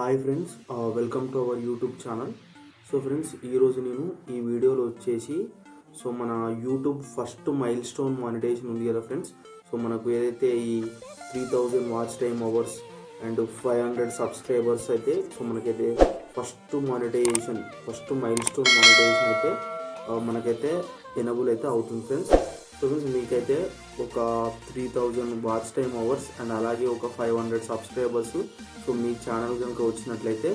Hi friends, welcome to our YouTube channel. So friends, ఈరోజు నేను ఈ వీడియోలో వచ్చేసి మన YouTube first milestone monetization ఉంది కదా ఫ్రెండ్స్. సో మనకు ఏదైతే ఈ 3000 watch time hours and 500 subscribers అయితే మనకైతే ఫస్ట్ మైల్ స్టోన్ మానిటైజేషన్ అయితే మనకైతే ఎనబుల్ అయితే అవుతుంది ఫ్రెండ్స్. సో ఫ్రెండ్స్, మీకైతే ఒక 3000 వాచ్ టైమ్ అవర్స్ అండ్ అలాగే ఒక 500 సబ్స్క్రైబర్స్ మీ ఛానల్ కనుక వచ్చినట్లయితే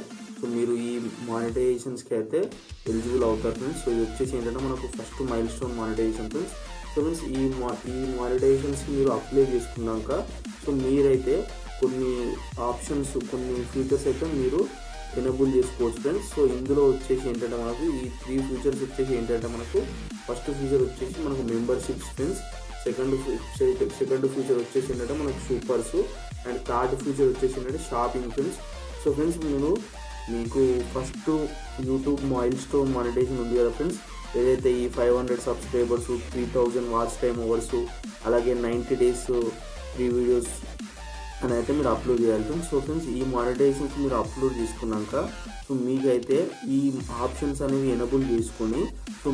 మీరు ఈ మానిటైజేషన్స్కి అయితే ఎలిజిబుల్ అవుతారు ఫ్రెండ్స్. సో ఇది వచ్చేసి ఏంటంటే మనకు first milestone monetization friends. So friends, ఈ మానిటైజేషన్స్కి మీరు అప్లై చేసుకున్నాక మీరైతే కొన్ని ఆప్షన్స్, కొన్ని ఫీచర్స్ అయితే మీరు ఎనేబుల్ చేసుకోవచ్చు ఫ్రెండ్స్. సో ఇందులో వచ్చేసి ఏంటంటే మనకు ఈ 3 ఫీచర్స్ వచ్చేసి ఏంటంటే మనకు ఫస్ట్ ఫీచర్ వచ్చేసి మనకు మెంబర్షిప్స్ ఫ్రెండ్స్. సెకండ్ ఫీచర్ వచ్చేసి ఏంటంటే మనకు సూపర్స్ అండ్ థర్డ్ ఫీచర్ వచ్చేసి ఏంటంటే షాపింగ్ ఫ్రెండ్స్. సో ఫ్రెండ్స్, మీకు first YouTube milestone monetization ఉంది కదా ఫ్రెండ్స్, ఏదైతే ఈ 500 సబ్స్క్రైబర్స్, 3000 వాచ్ టైమ్ అవర్స్, అలాగే 90 డేస్ 3 వీడియోస్ అని అయితే మీరు అప్లోడ్ చేయాలి ఫ్రెండ్స్. సో ఫ్రెండ్స్, ఈ మానిటైజేషన్స్ మీరు అప్లోడ్ చేసుకున్నాక మీకైతే ఈ ఆప్షన్స్ అనేవి ఎనేబుల్ చేసుకొని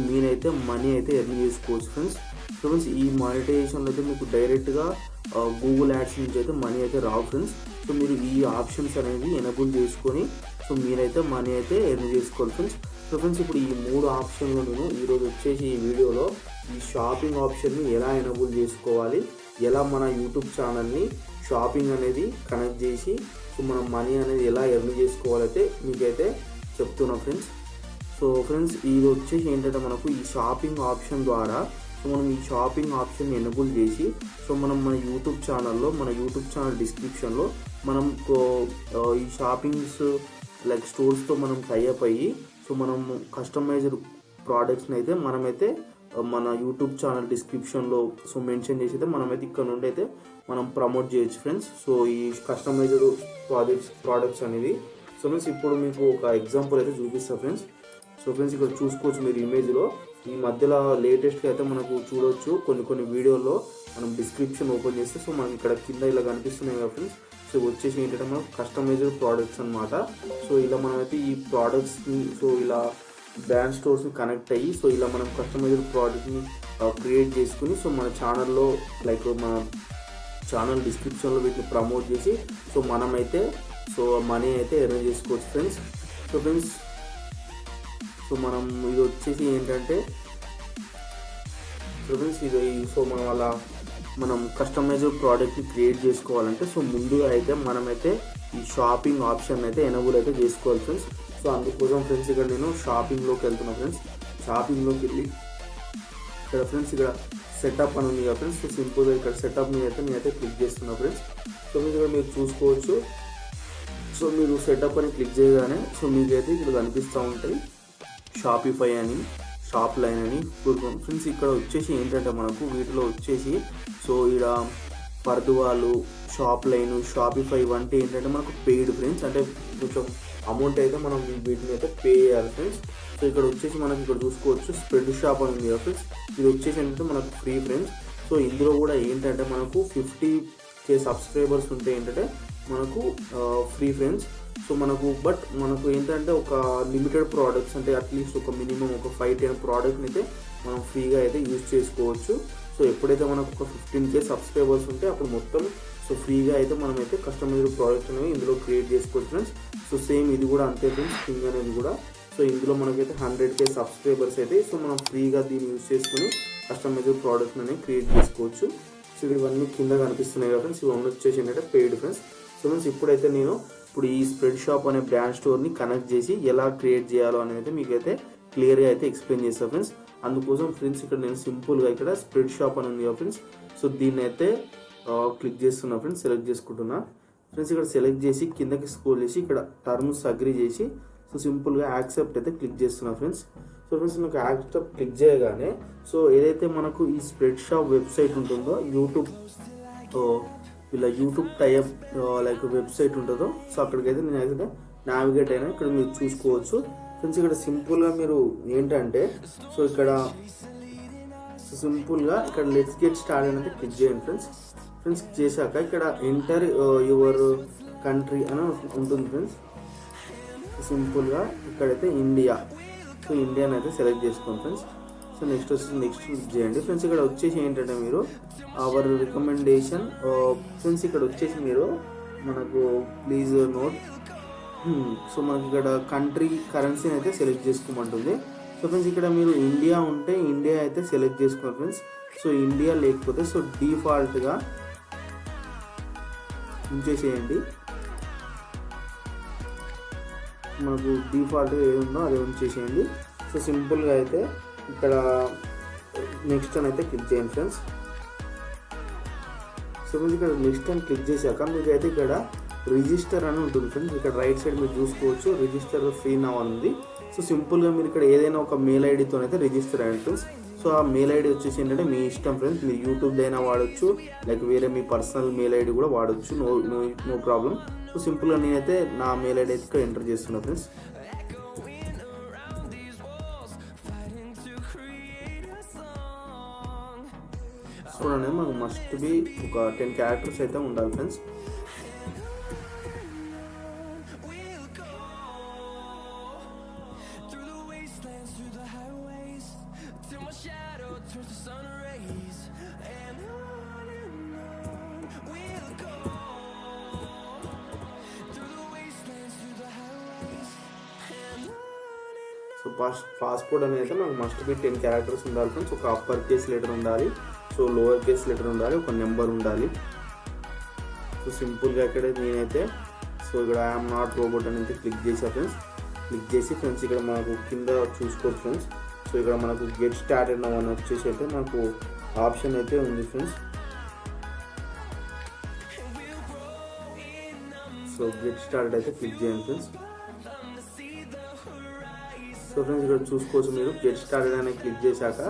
మీరైతే మనీ అయితే ఎర్న్ చేసుకోవచ్చు ఫ్రెండ్స్. సో ఫ్రెండ్స్, ఈ మానిటైజేషన్లో అయితే మీకు డైరెక్ట్గా గూగుల్ యాడ్స్ నుంచి అయితే మనీ అయితే రావు ఫ్రెండ్స్. సో మీరు ఈ ఆప్షన్స్ అనేవి ఎనేబుల్ చేసుకొని మీరైతే మనీ అయితే ఎర్న్ చేసుకోవాలి ఫ్రెండ్స్. సో ఫ్రెండ్స్, ఇప్పుడు ఈ 3 ఆప్షన్లు నేను ఈరోజు వచ్చేసి ఈ వీడియోలో ఈ షాపింగ్ ఆప్షన్ని ఎలా ఎనేబుల్ చేసుకోవాలి, ఎలా మన యూట్యూబ్ ఛానల్ని షాపింగ్ అనేది కనెక్ట్ చేసి మనం మనీ అనేది ఎలా ఎర్న్ చేసుకోవాలైతే మీకైతే చెప్తున్నా ఫ్రెండ్స్. సో ఫ్రెండ్స్, ఇది వచ్చేసి ఏంటంటే మనకు ఈ షాపింగ్ ఆప్షన్ ద్వారా మనం ఈ షాపింగ్ ఆప్షన్ ఎనేబుల్ చేసి మనం మన యూట్యూబ్ ఛానల్ డిస్క్రిప్షన్లో మనం ఈ షాపింగ్స్ లైక్ స్టోర్స్తో మనం టైఅప్ అయ్యి మనం కస్టమైజ్డ్ ప్రోడక్ట్స్ని అయితే మనమైతే మన యూట్యూబ్ ఛానల్ డిస్క్రిప్షన్లో మెన్షన్ చేసి అయితే మనమైతే ఇక్కడ నుండి అయితే మనం ప్రమోట్ చేయొచ్చు ఫ్రెండ్స్. సో ఈ కస్టమైజ్డ్ ప్రోడక్ట్స్ అనేది. సో ఫ్రెండ్స్, ఇప్పుడు మీకు ఒక ఎగ్జాంపుల్ అయితే చూపిస్తా ఫ్రెండ్స్. సో ఫ్రెండ్స్, ఇక్కడ చూసుకోవచ్చు మీరు ఇమేజ్లో ఈ మధ్యలో లేటెస్ట్గా అయితే మనకు చూడవచ్చు కొన్ని వీడియోల్లో మనం డిస్క్రిప్షన్ ఓపెన్ చేస్తే మనకి ఇక్కడ కింద ఇలా కనిపిస్తున్నాయి కదా ఫ్రెండ్స్. సో వచ్చేసి ఏంటంటే మనం కస్టమైజ్డ్ ప్రోడక్ట్స్ అనమాట. సో ఇలా మనమైతే ఈ ప్రోడక్ట్స్ని ఇలా బ్రాండ్ స్టోర్స్ని కనెక్ట్ అయ్యి ఇలా మనం కస్టమైజ్డ్ ప్రోడక్ట్ని క్రియేట్ చేసుకుని మన ఛానల్లో లైక్ మన ఛానల్ డిస్క్రిప్షన్లో వీటిని ప్రమోట్ చేసి మనమైతే మనీ అయితే ఎర్న్ చేసుకోవచ్చు ఫ్రెండ్స్. సో ఫ్రెండ్స్, మనం ఇది వచ్చేసి ఏంటంటే మనం అలా మనం కస్టమైజ్డ్ ప్రోడక్ట్ని క్రియేట్ చేసుకోవాలంటే ముందుగా అయితే మనమైతే ఈ షాపింగ్ ఆప్షన్ అయితే ఎనేబుల్ అయితే చేసుకోవాలి ఫ్రెండ్స్. సో అందుకోసం ఫ్రెండ్స్ ఇక్కడ నేను షాపింగ్లోకి వెళ్తున్నా ఫ్రెండ్స్. షాపింగ్లోకి వెళ్ళి ఇక్కడ ఫ్రెండ్స్ ఇక్కడ సెటప్ అని ఉంది కదా ఫ్రెండ్స్. సో సింపుల్గా ఇక్కడ సెటప్ మీద అయితే నేనైతే క్లిక్ చేస్తున్నా ఫ్రెండ్స్. సో ఇక్కడ మీరు చూసుకోవచ్చు. సో మీరు సెటప్ అని క్లిక్ చేయగానే మీకైతే ఇక్కడ కనిపిస్తూ ఉంటాయి షాపిఫై అని, షాప్ లైన్ అని. ఫ్రెండ్స్, ఇక్కడ వచ్చేసి ఏంటంటే మనకు వీటిలో వచ్చేసి ఇక్కడ పర్దువాలు, షాప్ లైన్, షాపిఫై వంటి ఏంటంటే మనకు పెయిడ్ ఫ్రెండ్స్. అంటే కొంచెం అమౌంట్ అయితే మనం వీటిని అయితే పే చేయాలి ఫ్రెండ్స్. సో ఇక్కడ వచ్చేసి మనకి ఇక్కడ చూసుకోవచ్చు స్ప్రెడ్ షాప్ అని ఉంది కదా ఫ్రెండ్స్. ఇది వచ్చేసి ఏంటంటే మనకు ఫ్రీ ఫ్రెండ్స్. సో ఇందులో కూడా ఏంటంటే మనకు 50K సబ్స్క్రైబర్స్ ఉంటే ఏంటంటే మనకు ఫ్రీ ఫ్రెండ్స్. సో మనకు ఏంటంటే ఒక లిమిటెడ్ ప్రోడక్ట్స్ అంటే అట్లీస్ట్ ఒక మినిమం ఒక 5-10 ప్రోడక్ట్ని అయితే మనం ఫ్రీగా అయితే యూజ్ చేసుకోవచ్చు. సో ఎప్పుడైతే మనకు ఒక 15K సబ్స్క్రైబర్స్ ఉంటే అప్పుడు మొత్తం ఫ్రీగా అయితే మనమైతే కస్టమైజ్డ్ ప్రోడక్ట్ అనేవి ఇందులో క్రియేట్ చేసుకోవచ్చు ఫ్రెండ్స్. సో సేమ్ ఇది కూడా అంతే ఫ్రెండ్స్, థింగ్ అనేది కూడా. సో ఇందులో మనకైతే 100K సబ్స్క్రైబర్స్ అయితే మనం ఫ్రీగా దీన్ని యూజ్ చేసుకుని కస్టమైజ్డ్ ప్రోడక్ట్ అనేది క్రియేట్ చేసుకోవచ్చు. సో ఇవన్నీ కింద కనిపిస్తున్నాయి కదా ఫ్రెండ్స్. ఇవన్నీ వచ్చేసి ఏంటంటే పెయిడ్ ఫ్రెండ్స్. సో ఫ్రెండ్స్, ఇప్పుడైతే నేను ఈ స్ప్రెడ్ షాప్ అనే బ్రాండ్ స్టోర్ని కనెక్ట్ చేసి ఎలా క్రియేట్ చేయాలో అనేది మీకైతే క్లియర్గా అయితే ఎక్స్ప్లెయిన్ చేస్తాను ఫ్రెండ్స్. అందుకోసం ఫ్రెండ్స్ ఇక్కడ నేను సింపుల్గా ఇక్కడ స్ప్రెడ్ షాప్ అని ఉంది కదా ఫ్రెండ్స్. సో దీన్ని అయితే క్లిక్ చేస్తున్నా ఫ్రెండ్స్, సెలెక్ట్ చేసుకుంటున్నా ఫ్రెండ్స్. ఇక్కడ సెలెక్ట్ చేసి కిందకి స్క్రోల్ చేసి ఇక్కడ టర్మ్స్ అగ్రీ చేసి సింపుల్గా యాక్సెప్ట్ అయితే క్లిక్ చేస్తున్నా ఫ్రెండ్స్. సో ఫ్రెండ్స్, నాకు యాక్సెప్ట్ క్లిక్ చేయగానే ఏదైతే మనకు ఈ స్ప్రెడ్ షాప్ వెబ్సైట్ ఉంటుందో యూట్యూబ్ టైఅప్ లైక్ వెబ్సైట్ ఉంటుందో అక్కడికైతే నేను అయితే నావిగేట్ అయినా ఇక్కడ మీరు చూసుకోవచ్చు ఫ్రెండ్స్. ఇక్కడ సింపుల్గా మీరు ఏంటంటే ఇక్కడ లెట్స్ గెట్ స్టార్ట్ అనేది క్లిక్ చేయండి ఫ్రెండ్స్. చేశాక ఇక్కడ ఎంటర్ యువర్ కంట్రీ అని ఉంటుంది ఫ్రెండ్స్. సింపుల్గా ఇక్కడైతే ఇండియా, సో ఇండియాని అయితే సెలెక్ట్ చేసుకోండి ఫ్రెండ్స్. సో నెక్స్ట్ వచ్చేసి నెక్స్ట్ క్లిక్ చేయండి ఫ్రెండ్స్. ఇక్కడ వచ్చేసి ఏంటంటే మీరు అవర్ రికమెండేషన్ ఫ్రెండ్స్, ఇక్కడ వచ్చేసి మీరు మనకు ప్లీజ్ నోట్, సో మనకి ఇక్కడ కంట్రీ కరెన్సీని అయితే సెలెక్ట్ చేసుకోమంటుంది. సో ఫ్రెండ్స్ ఇక్కడ మీరు ఇండియా ఉంటే ఇండియా అయితే సెలెక్ట్ చేసుకోండి ఫ్రెండ్స్. సో ఇండియా లేకపోతే సో డిఫాల్ట్గా ఉంచేసేయండి, మనకు డిఫాల్ట్గా ఏది ఉందో అదే ఉంచేసేయండి. సో సింపుల్గా అయితే ఇక్కడ నెక్స్ట్ అని అయితే క్లిక్ చేయండి ఫ్రెండ్స్. సో మీరు ఇక్కడ నెక్స్ట్ అని క్లిక్ చేశాక మీకు అయితే ఇక్కడ రిజిస్టర్ అని ఉంటుంది ఫ్రెండ్స్. ఇక్కడ రైట్ సైడ్ మీరు చూసుకోవచ్చు రిజిస్టర్ ఫ్రీ నౌ అని ఉంది. సో సింపుల్గా మీరు ఇక్కడ ఏదైనా ఒక మెయిల్ ఐడితో అయితే రిజిస్టర్ అయ్యండి ఫ్రెండ్స్. సో ఆ మెయిల్ ఐడి వచ్చేసి ఏంటంటే మీ ఇష్టం ఫ్రెండ్స్, మీరు యూట్యూబ్ అయినా వాడచ్చు, లైక్ వేరే మీ పర్సనల్ మెయిల్ ఐడి కూడా వాడచ్చు, నో ప్రాబ్లం. సో సింపుల్గా నేనైతే నా మెయిల్ ఐడి అయితే ఇక్కడ ఎంటర్ చేస్తున్నా ఫ్రెండ్స్. చూడండి మనకు మస్ట్ బి ఒక 10 క్యారెక్టర్స్ అయితే ఉండాలి ఫ్రెండ్స్. సో పాస్పోర్ట్ అనేది అయితే మనకు మస్ట్ బి 10 క్యారెక్టర్స్ ఉండాలి ఫ్రెండ్స్. ఒక అప్పర్ కేస్ లెటర్ ఉండాలి, సో లోవర్ కేస్ లెటర్ ఉండాలి, ఒక నెంబర్ ఉండాలి. సో సింపుల్గా ఇక్కడ నేనైతే సో ఇక్కడ ఐఎమ్ నాట్ రోబోట్ అనేది క్లిక్ చేసా ఫ్రెండ్స్. క్లిక్ చేసి ఫ్రెండ్స్ ఇక్కడ మనకు కింద చూసుకోవచ్చు ఫ్రెండ్స్. సో ఇక్కడ మనకు గెట్ స్టార్టెడ్ నౌ అని వచ్చేసి అయితే మనకు ఆప్షన్ అయితే ఉంది ఫ్రెండ్స్. సో గెట్ స్టార్టెడ్ అయితే క్లిక్ చేయండి ఫ్రెండ్స్. సో ఫ్రెండ్స్ ఇక్కడ చూసుకోవచ్చు మీరు గెట్ స్టార్టెడ్ అని క్లిక్ చేశాక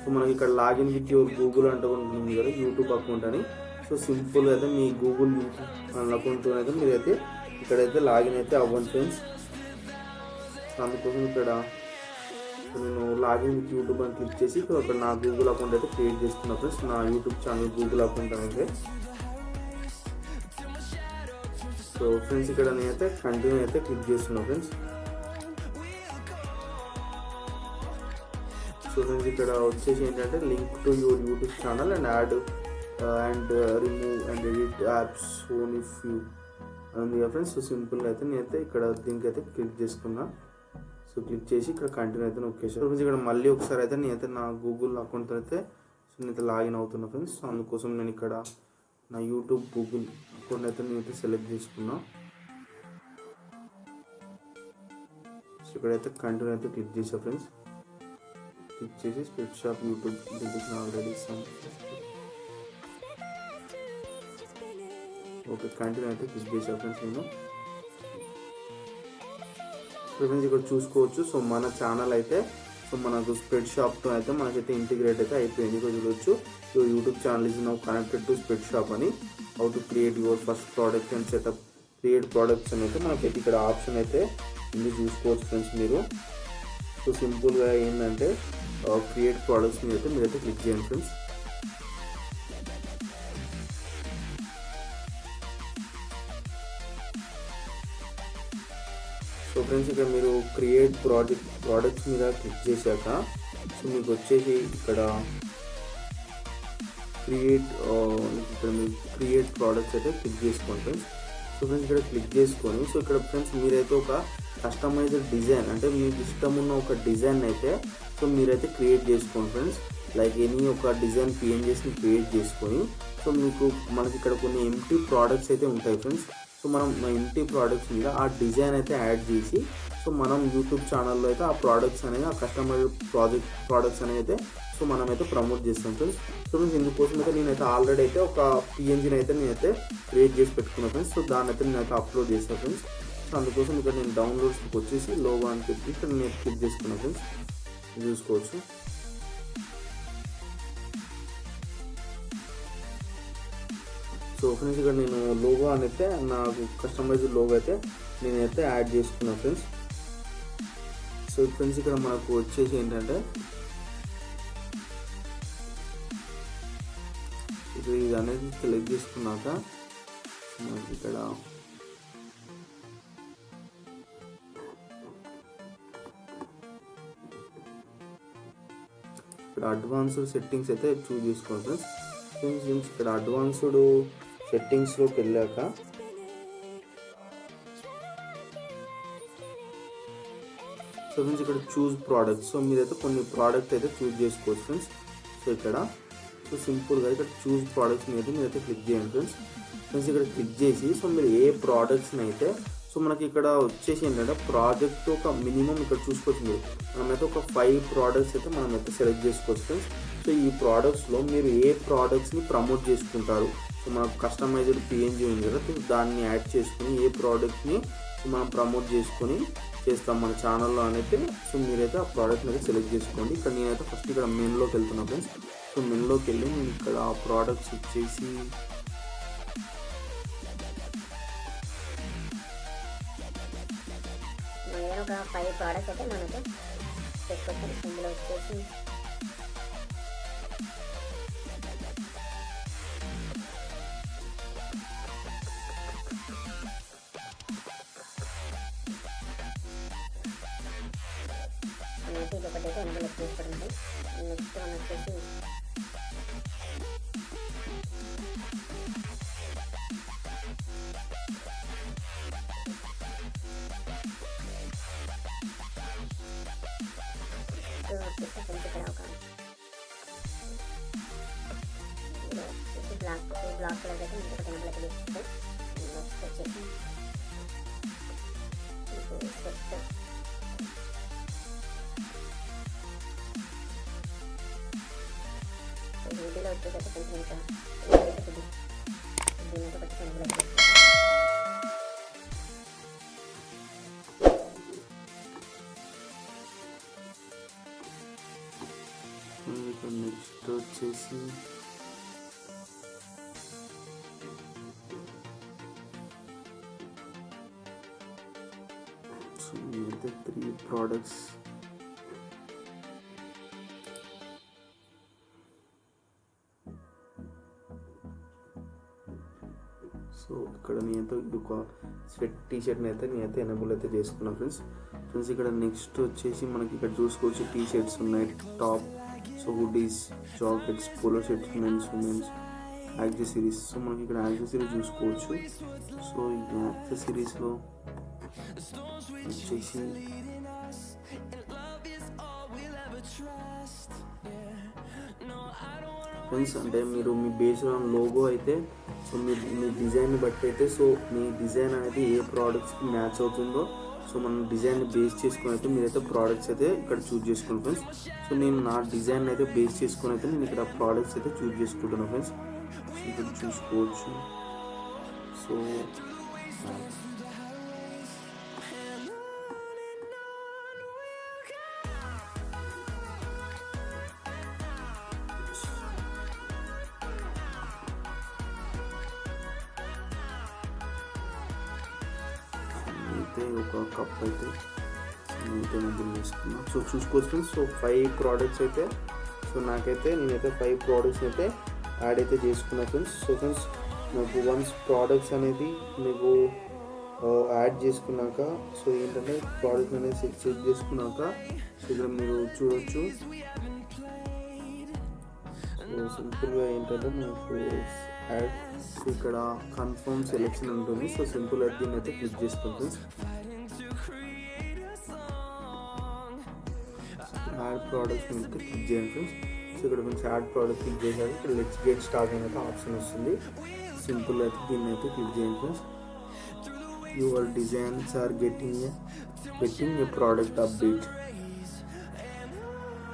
సో మనకి ఇక్కడ లాగిన్ విత్ యువర్ గూగుల్ అంటే ఉంటుంది కదా యూట్యూబ్ అకౌంట్ అని. సో సింపుల్గా అయితే మీ గూగుల్ అకౌంట్ అయితే మీరైతే ఇక్కడైతే లాగిన్ అయితే అవ్వండి ఫ్రెండ్స్. అందుకోసం ఇక్కడ నేను లాగిన్ విత్ యూట్యూబ్ అని క్లిక్ చేసి ఇక్కడ నా గూగుల్ అకౌంట్ అయితే క్రియేట్ చేసుకున్నా ఫ్రెండ్స్. నా యూట్యూబ్ ఛానల్ గూగుల్ అకౌంట్ అయితే. సో ఫ్రెండ్స్ ఇక్కడ నేనైతే కంటిన్యూ అయితే క్లిక్ చేస్తున్నా ఫ్రెండ్స్. సో ఫ్రెండ్స్ ఇక్కడ వచ్చేసి ఏంటంటే link to your YouTube channel and add and remove and edit apps own if you ఉంది ఫ్రెండ్స్. సో సింపుల్గా అయితే నేనైతే ఇక్కడ దీనికి అయితే క్లిక్ చేసుకున్నా. సో క్లిక్ చేసి ఇక్కడ కంటిన్యూ అయితే నొక్కేసాను ఫ్రెండ్స్. ఇక్కడ మళ్ళీ ఒకసారి అయితే నేనైతే నా గూగుల్ అకౌంట్ అయితే సో నేనైతే లాగిన్ అవుతున్నా ఫ్రెండ్స్. సో అందుకోసం నేను ఇక్కడ నా యూట్యూబ్ గూగుల్ అకౌంట్ అయితే నేనైతే సెలెక్ట్ చేసుకున్నా. సో ఇక్కడైతే కంటిన్యూ అయితే క్లిక్ చేసా ఫ్రెండ్స్. క్లిక్ చేసి spread shop YouTube digital already okay continue అయితే క్లిక్ చేసా ఫ్రెండ్స్ నేను. ఫ్రెండ్స్ ఇక్కడ చూసుకోవచ్చు సో మన ఛానల్ అయితే సో మనకు స్ప్రెడ్ షాప్తో అయితే మనకైతే ఇంటిగ్రేట్ అయితే అయిపోయింది. ఇక్కడ చూడవచ్చు YouTube channel is now connected to Spreadshop అని. How to create your first product and set up create products అని అయితే మనకైతే ఇక్కడ ఆప్షన్ అయితే ఇది చూసుకోవచ్చు ఫ్రెండ్స్ మీరు. సో సింపుల్గా ఏంటంటే క్రియేట్ ప్రోడక్ట్స్ మీద అయితే మీరైతే క్లిక్ చేయండి ఫ్రెండ్స్. సో ఫ్రెండ్స్ ఇక్కడ మీరు క్రియేట్ ప్రోడక్ట్స్ మీద క్లిక్ చేశాక సో మీకు వచ్చేసి ఇక్కడ క్రియేట్ ప్రోడక్ట్స్ అయితే క్లిక్ చేసుకోండి ఫ్రెండ్స్. సో ఫ్రెండ్స్ ఇక్కడ క్లిక్ చేసుకొని సో ఇక్కడ ఫ్రెండ్స్ మీరైతే ఒక కస్టమైజ్డ్ డిజైన్ అంటే మీకు ఇష్టం ఉన్న ఒక డిజైన్ అయితే సో మీరైతే క్రియేట్ చేసుకోండి ఫ్రెండ్స్. లైక్ ఎనీ ఒక డిజైన్ పిఎన్జీస్ని క్రియేట్ చేసుకొని సో మీకు మనకి ఇక్కడ కొన్ని ఎంటీ ప్రోడక్ట్స్ అయితే ఉంటాయి ఫ్రెండ్స్. సో మనం ఎంటీ ప్రోడక్ట్స్ మీద ఆ డిజైన్ అయితే యాడ్ చేసి సో మనం యూట్యూబ్ ఛానల్లో అయితే ఆ ప్రోడక్ట్స్ అనేది ఆ కస్టమర్ ప్రోడక్ట్స్ అనేది అయితే సో మనమైతే ప్రమోట్ చేస్తాం ఫ్రెండ్స్. సో ఫ్రెండ్స్ ఇందుకోసం అయితే నేనైతే ఆల్రెడీ అయితే ఒక పిఎన్జీని అయితే నేనైతే క్రియేట్ చేసి పెట్టుకున్నాను ఫ్రెండ్స్. సో దాన్ని అయితే నేనైతే అప్లోడ్ చేస్తాను ఫ్రెండ్స్. సో అందుకోసం ఇక్కడ నేను డౌన్లోడ్స్కి వచ్చేసి లోగో అని చెప్పి ఇక్కడ నేను క్లిక్ చేసుకున్నాను ఫ్రెండ్స్. చూసుకోవచ్చు సో ఫ్రెండ్స్ ఇక్కడ నేను లోగో అని అయితే నాకు కస్టమైజ్డ్ లోగో అయితే నేనైతే యాడ్ చేసుకున్నాను ఫ్రెండ్స్. సో ఫ్రెండ్స్ ఇక్కడ మనకు వచ్చేసి ఏంటంటే ఇది అనేది సెలెక్ట్ చేసుకున్నాక మనకి ఇక్కడ ఇక్కడ అడ్వాన్స్డ్ సెట్టింగ్స్ అయితే చూస్ చేసుకోండి ఫ్రెండ్స్. ఇక్కడ అడ్వాన్స్డ్ సెట్టింగ్స్లోకి వెళ్ళాక సో ఫ్రెండ్స్ ఇక్కడ చూస్ ప్రోడక్ట్స్. సో మీరైతే కొన్ని ప్రోడక్ట్ అయితే చూస్ చేసుకోవచ్చు ఫ్రెండ్స్. సో ఇక్కడ సో సింపుల్గా ఇక్కడ చూస్ ప్రోడక్ట్స్ని అయితే మీరైతే క్లిక్ చేయండి ఫ్రెండ్స్. ఇక్కడ క్లిక్ చేసి సో మీరు ఏ ప్రోడక్ట్స్ని అయితే సో మనకి ఇక్కడ వచ్చేసి ఏంటంటే ప్రాజెక్ట్ ఒక మినిమం ఇక్కడ చూసుకోవచ్చు. మీరు మనమైతే ఒక 5 ప్రోడక్ట్స్ అయితే మనమైతే సెలెక్ట్ చేసుకోవచ్చు ఫ్రెండ్స్. సో ఈ ప్రోడక్ట్స్లో మీరు ఏ ప్రోడక్ట్స్ని ప్రమోట్ చేసుకుంటారు, సో మనకు కస్టమైజ్డ్ పిఎన్జీ ఉంది కదా, దాన్ని యాడ్ చేసుకుని ఏ ప్రోడక్ట్ని మనం ప్రమోట్ చేసుకొని చేస్తాం మన ఛానల్లో అనేది. సో మీరైతే ఆ ప్రోడక్ట్ని అయితే సెలెక్ట్ చేసుకోండి. ఇక్కడ నేనైతే ఫస్ట్ ఇక్కడ మెయిన్లోకి వెళ్తున్నాను ఫ్రెండ్స్. సో మెయిన్లోకి వెళ్ళి నేను ఇక్కడ ఆ ప్రోడక్ట్స్ వచ్చేసి ఒక 5 ప్రోడక్ట్స్ అయితే మనకు చేసుకోవచ్చు. ఇందులో వచ్చేసి నేనైతే ఇది ఒకటైతే ఇందులో చేసుకోవడం. నెక్స్ట్ మనం వచ్చేసి బ్లాక్ కలర్ అయితే మీకు ఒక నెంబర్ అయితే తీసుకుంటాం. నెక్స్ట్ వచ్చేసి వీటిలో వచ్చేసరికి కొంచెం ఇంకా దీనితో కొంచెం నెంబర్ అయితే నెక్స్ట్ వచ్చేసి అయితే 3 ప్రోడక్ట్స్. సో ఇక్కడ నేనైతే ఒక స్వెట్ టీషర్ట్ని అయితే నేనైతే ఎనేబుల్ అయితే చేసుకున్నాను ఫ్రెండ్స్. ఇక్కడ నెక్స్ట్ వచ్చేసి మనకి ఇక్కడ చూసుకోవచ్చు టీషర్ట్స్ ఉన్నాయి, top, so hoodies, jackets, polo shirts, men's, women's, accessories. So మనకి ఇక్కడ యాక్సెసరీస్ చూసుకోవచ్చు. సో ఈ యాక్సెసరీస్లో వచ్చేసి ఫ్రెండ్స్ అంటే మీరు మీ బేస్డ్ ఆన్ లోగో అయితే సో మీ డిజైన్ని బట్టి అయితే సో మీ డిజైన్ అనేది ఏ ప్రోడక్ట్స్కి మ్యాచ్ అవుతుందో సో మనం డిజైన్ని బేస్ చేసుకొని అయితే మీరైతే ప్రోడక్ట్స్ అయితే ఇక్కడ చూస్ చేసుకోండి ఫ్రెండ్స్. సో నేను నా డిజైన్ అయితే బేస్ చేసుకొని అయితే నేను ఇక్కడ ప్రోడక్ట్స్ అయితే చూస్ చేసుకుంటున్నాను ఫ్రెండ్స్. సో ఇక్కడ చూసుకోవచ్చు. సో ఒక కప్ అయితే ఎనేబుల్ చేసుకున్నాను. సో చూసుకోవచ్చు ఫ్రెండ్స్. సో 5 ప్రోడక్ట్స్ అయితే సో నాకైతే నేనైతే 5 ప్రోడక్ట్స్ అయితే యాడ్ అయితే చేసుకున్నాను ఫ్రెండ్స్. సో ఫ్రెండ్స్ నాకు వన్స్ ప్రోడక్ట్స్ అనేది మీకు యాడ్ చేసుకున్నాక సో ఏంటంటే ప్రోడక్ట్ అనేది సెట్ చేసుకున్నాక సో ఇక్కడ మీరు చూడవచ్చు. సో సింపుల్గా ఏంటంటే మనకు యాడ్ ఇక్కడ కన్ఫర్మ్ సెలెక్షన్ ఉంటుంది. సో సింపుల్ యాడ్ దీన్ని అయితే క్లిక్ చేసుకోండి. యాడ్ ప్రోడక్ట్స్ అయితే క్లిక్ చేయండి ఫ్రెండ్స్. సో ఇక్కడ ఫ్రెండ్స్ యాడ్ ప్రోడక్ట్ క్లిక్ చేశాక ఇక్కడ లెట్స్ గెట్ స్టార్ట్ అయితే ఆప్షన్ వస్తుంది. సింపుల్ అయితే దీన్ని అయితే క్లిక్ చేయండి friends. Your designs are getting a product update,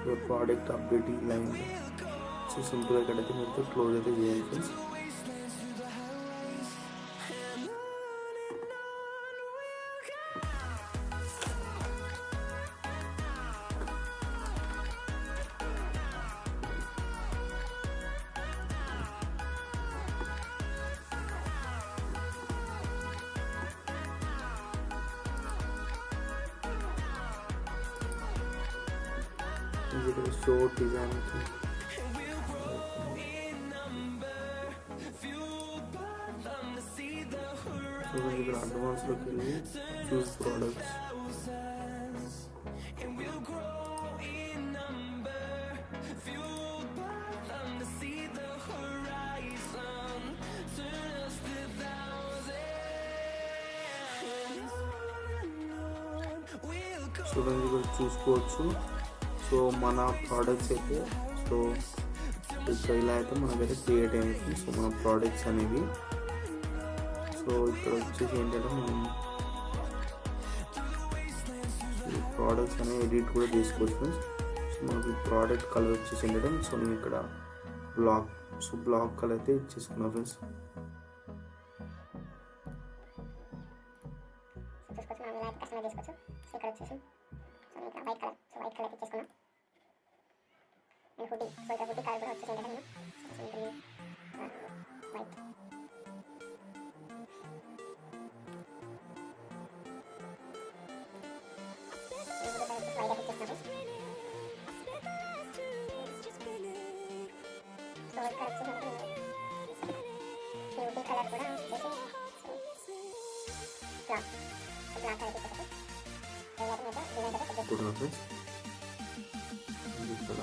your product updating line. So simple ఇక్కడైతే మీరు క్లోజ్ అయితే చేయండి ఫ్రెండ్స్. ఇక్కడ షో డిజైన్కి సో ఇక్కడ అడ్వాన్స్లోకి వెళ్ళి choose products. and we'll grow in number. Few so friends ఇక్కడ చూసుకోవచ్చు. సో మన ప్రోడక్ట్స్ అయితే సో ఇలా అయితే మనకైతే క్రియేట్ అయింది. సో మన ప్రోడక్ట్స్ అనేవి సో ఇక్కడ వచ్చేసి ఏంటంటే మనం ప్రోడక్ట్స్ అనేవి ఎడిట్ కూడా చేసుకోవచ్చు ఫ్రెండ్స్. సో మనకి ప్రోడక్ట్ కలర్ వచ్చేసి ఏంటంటే సో నేను ఇక్కడ బ్లాక్ కలర్ అయితే ఇచ్చేసుకున్నాను ఫ్రెండ్స్. ఇక్కడ వచ్చేసి సో ఇక్కడ వైట్ కలర్ ఇచ్చేసుకున్నాం. నేను హుడ్డీ సో ఇక్కడ హుడ్డీ కలర్ కూడా వచ్చేసి ఏంటంటే నేను వైట్ సో ఇక్కడ వచ్చేసి హుడ్డీ కలర్ కూడా వచ్చేసి బ్లాక్ కలర్ ఇచ్చేసి ఇక్కడ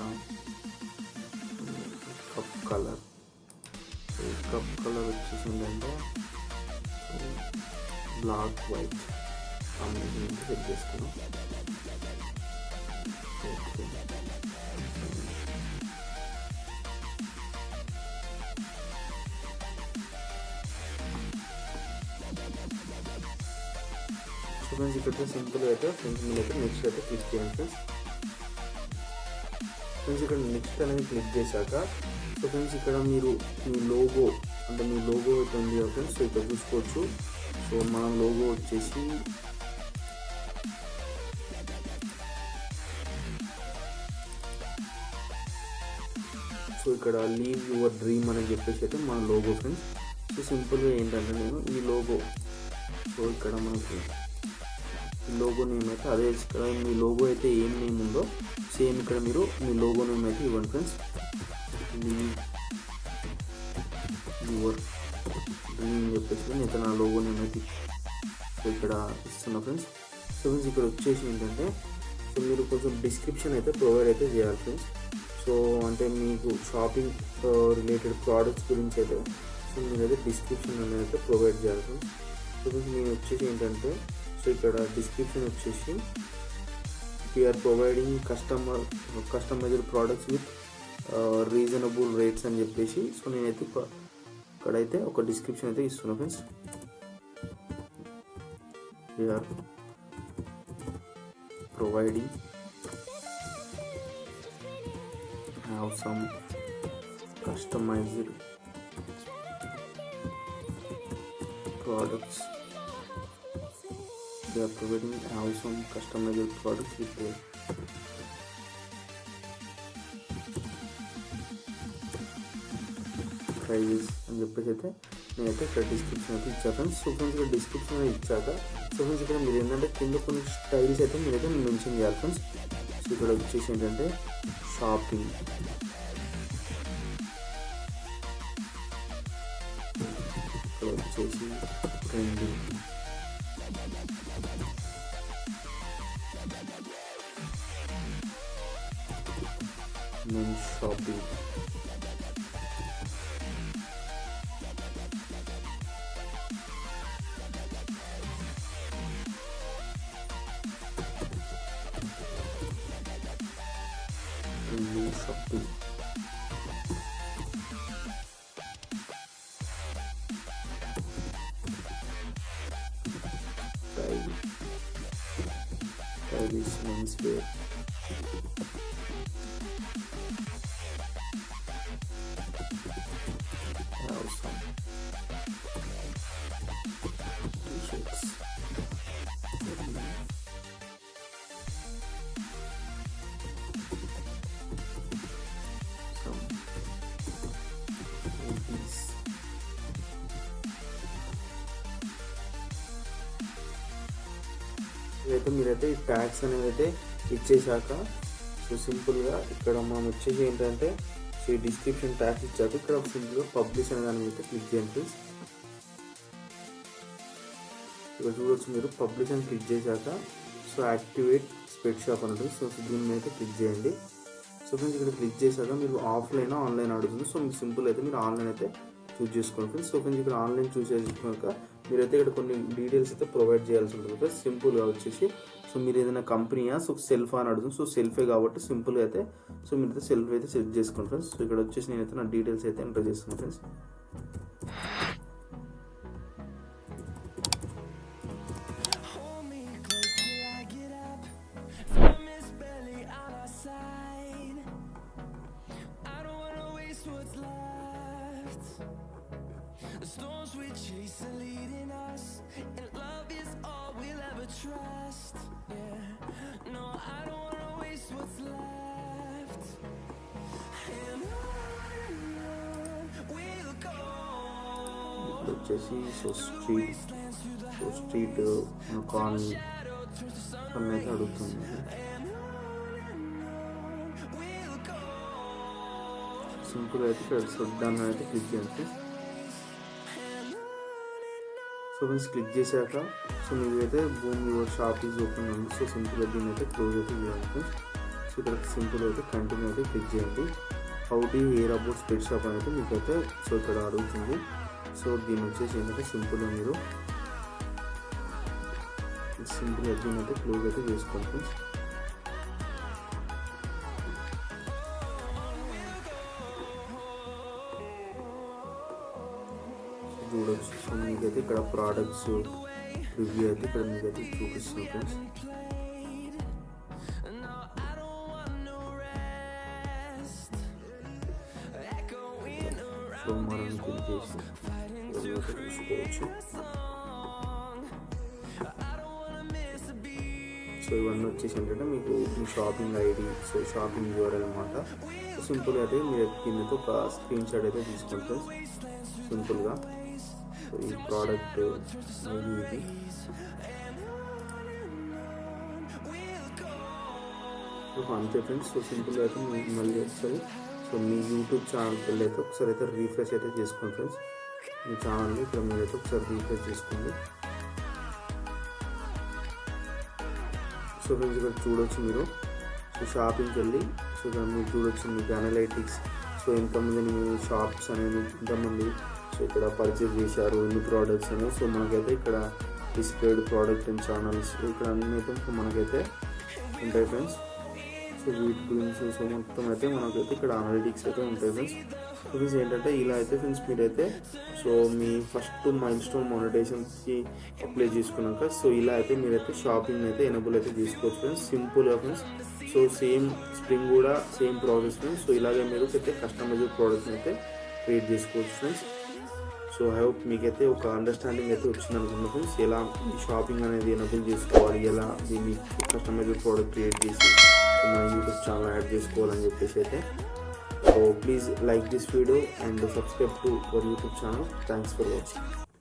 కప్ కలర్ వచ్చేసి ఏంటంటే బ్లాక్ వైట్ కాంబినేషన్ సెట్ చేసుకున్నాం. సో ఫ్రెండ్స్ ఇక్కడ సింపుల్ అయితే ఫ్రెండ్స్ మీరైతే నెక్స్ట్ అయితే క్లిక్ చేయండి ఫ్రెండ్స్. ఇక్కడ నెక్స్ట్ అనేది క్లిక్ చేశాక సో ఫ్రెండ్స్ ఇక్కడ మీరు మీ లోగో అంటే మీ లోగో అయితే ఉంది కదా ఫ్రెండ్స్. సో ఇక్కడ చూసుకోవచ్చు. సో మన లోగో వచ్చేసి సో ఇక్కడ లీవ్ యువర్ డ్రీమ్ అని చెప్పేసి అయితే మన లోగో ఫ్రెండ్స్. సో సింపుల్గా ఏంటంటే నేను ఈ లోగో సో ఇక్కడ మనకి లోగో నేమ్ అయితే అదే ఇక్కడ మీ లోగో అయితే ఏం నేమ్ ఉందో సేమ్ ఇక్కడ మీరు మీ లోగో నేమ్ అయితే ఇవ్వండి ఫ్రెండ్స్. యువర్ డ్రీమ్ అని చెప్పేసి నేను నా లోగో నేమ్ అయితే ఇక్కడ ఇస్తున్నా ఫ్రెండ్స్. సో ఫ్రెండ్స్ ఇక్కడ వచ్చేసి ఏంటంటే సో మీరు కొంచెం డిస్క్రిప్షన్ అయితే ప్రొవైడ్ అయితే చేయాలి ఫ్రెండ్స్. సో అంటే మీకు షాపింగ్ రిలేటెడ్ ప్రోడక్ట్స్ గురించి అయితే సో మీరైతే డిస్క్రిప్షన్ అనేది అయితే ప్రొవైడ్ చేయాలి ఫ్రెండ్స్. సో నేను వచ్చేసి ఏంటంటే సో ఇక్కడ డిస్క్రిప్షన్ వచ్చేసి we're providing customized products with reasonable rates అని చెప్పేసి సో నేనైతే ఇక్కడైతే ఒక డిస్క్రిప్షన్ అయితే ఇస్తున్నా friends. We're providing have some customized products. They are providing have some customized products with their prices అని చెప్పేసి అయితే నేనైతే ఇక్కడ డిస్క్రిప్షన్ అయితే ఇచ్చాను ఫ్రెండ్స్. సో ఫ్రెండ్స్ ఇక్కడ డిస్క్రిప్షన్ ఇచ్చాక సో ఫ్రెండ్స్ ఇక్కడ మీరు ఏంటంటే కింద కొన్ని స్టైల్స్ అయితే మీరైతే మెన్షన్ చేయాలి ఫ్రెండ్స్. సో ఇక్కడ వచ్చేసి ఏంటంటే షాపింగ్ ఇక్కడ వచ్చేసి trending men's shopping shopping stylish menswear have some t-shirts ఇదైతే మీరైతే ఈ ట్యాగ్స్ అనేవి అయితే ఇచ్చేసాక సో సింపుల్గా ఇక్కడ మనం వచ్చేసి ఏంటంటే సో ఈ డిస్క్రిప్షన్ ట్యాగ్స్ ఇచ్చాక ఇక్కడ సింపుల్గా పబ్లిష్ అనే దాని మీద క్లిక్ చేయండి ఫ్రెండ్స్. ఇక్కడ చూడవచ్చు మీరు పబ్లిష్ అని క్లిక్ చేశాక సో యాక్టివేట్ స్పెట్ షాప్ అని ఉంటుంది. సో దీని మీద క్లిక్ చేయండి. సో ఫ్రెండ్స్ ఇక్కడ క్లిక్ చేశాక మీరు ఆఫ్లైన్ ఆన్లైన్ అడుగుతుంది. సో మీకు సింపుల్ అయితే మీరు ఆన్లైన్ అయితే చూస్ చేసుకోండి ఫ్రెండ్స్. సో ఫ్రెండ్స్ ఇక్కడ ఆన్లైన్ చూస్ చేసుకున్నాక మీరైతే ఇక్కడ కొన్ని డీటెయిల్స్ అయితే ప్రొవైడ్ చేయాల్సి ఉంటుంది ఫ్రెండ్స్. సింపుల్గా వచ్చేసి సో మీరు ఏదైనా కంపెనీయా సో సెల్ఫ్ అని అడుగుతుంది. సో సెల్ఫే కాబట్టి సింపుల్గా అయితే సో మీరైతే సెల్ఫ్ అయితే సెట్ చేసుకోండి ఫ్రెండ్స్. సో ఇక్కడ వచ్చేసి నేనైతే నా డీటెయిల్స్ అయితే ఎంటర్ చేస్తున్నాను friends. The storms we chase are leading us, and love is all we'll ever trust. Yeah, no, I don't wanna waste what's left. And on we'll go. ఇక్కడ వచ్చేసి so street కాన్ అయితే అడుగుతుంది. Simple అయితే ఇక్కడ దాన్ని అయితే click చేయండి. So friends click చేశాక సో మీరైతే boom your shop is open ఉంది. సో సింపుల్గా దీన్ని అయితే క్లోజ్ అయితే చేయాలి ఫ్రెండ్స్. సో ఇక్కడ సింపుల్ అయితే కంటిన్యూ అయితే క్లిక్ చేయండి. How do you hear about Spreadshop అనేది మీకైతే సో ఇక్కడ అడుగుతుంది. సో దీన్ని వచ్చేసి ఏంటంటే సింపుల్గా మీరు సింపుల్గా దీన్ని అయితే క్లోజ్ అయితే చేసుకోండి ఫ్రెండ్స్. చూడొచ్చు. సో మీకైతే ఇక్కడ ప్రోడక్ట్స్ రివ్యూ అయితే ఇక్కడ మీకైతే చూపిస్తుంది ఫ్రెండ్స్. సో మనం క్లిక్ చేసి చూసుకోవచ్చు. సో ఇవన్నీ వచ్చేసి ఏంటంటే మీకు మీ shopping ID so shopping URL అనమాట. సో సింపుల్గా అయితే మీరు కిందతో ఒక స్క్రీన్ షాట్ అయితే తీసుకోండి సింపుల్గా. సో ఈ ప్రోడక్ట్ ఇది సో అంతే ఫ్రెండ్స్. సో సింపుల్గా అయితే మళ్ళీ ఒకసారి సో మీ యూట్యూబ్ ఛానల్కి వెళ్ళి అయితే ఒకసారి అయితే రీఫ్రెష్ అయితే చేసుకోండి ఫ్రెండ్స్. మీ ఛానల్ని ఇక్కడ మీరైతే ఒకసారి రీఫ్రెష్ చేసుకోండి. సో ఫ్రెండ్స్ ఇక్కడ చూడొచ్చు మీరు. సో షాపింగ్కి వెళ్ళి సో ఇక్కడ మీరు చూడొచ్చు మీకు అనలైటిక్స్. సో ఎంతమంది మీ షాప్స్ అనేవి ఎంతమంది సో ఇక్కడ పర్చేస్ చేశారు, ఎన్ని ప్రోడక్ట్స్ అనేవి సో మనకైతే ఇక్కడ డిస్ప్లేడ్ ప్రోడక్ట్ అండ్ ఛానల్స్ ఇక్కడ అన్ని అయితే మనకైతే ఉంటాయి ఫ్రెండ్స్. సో వీటి గురించి సో మొత్తం అయితే మనకైతే ఇక్కడ అనలిటిక్స్ అయితే ఉంటాయి ఫ్రెండ్స్. సో ఫ్రెండ్స్ ఏంటంటే ఇలా అయితే ఫ్రెండ్స్ మీరైతే సో మీ ఫస్ట్ మైల్ స్టోన్ మానిటైజేషన్కి అప్లై చేసుకున్నాక సో ఇలా అయితే మీరైతే షాపింగ్ అయితే ఎనేబుల్ అయితే చేసుకోవచ్చు ఫ్రెండ్స్. సింపుల్గా ఫ్రెండ్స్. సో సేమ్ స్ప్రింగ్ కూడా సేమ్ ప్రాసెస్ ఫ్రెండ్స్. సో ఇలాగే మీరు అయితే కస్టమైజ్డ్ ప్రోడక్ట్ని అయితే క్రియేట్ చేసుకోవచ్చు ఫ్రెండ్స్. సో ఐ హోప్ మీకైతే ఒక అండర్స్టాండింగ్ అయితే వచ్చింది అనుకుంటున్నాను ఫ్రెండ్స్. ఎలా షాపింగ్ అనేది ఎనేబుల్ చేసుకోవాలి, ఎలా దీన్ని కస్టమైజ్డ్ ప్రోడక్ట్ క్రియేట్ చేసి మన యూట్యూబ్ ఛానల్ యాడ్ చేసుకోవాలని చెప్పేసి అయితే. So please like this video and subscribe to our YouTube channel. Thanks for watching.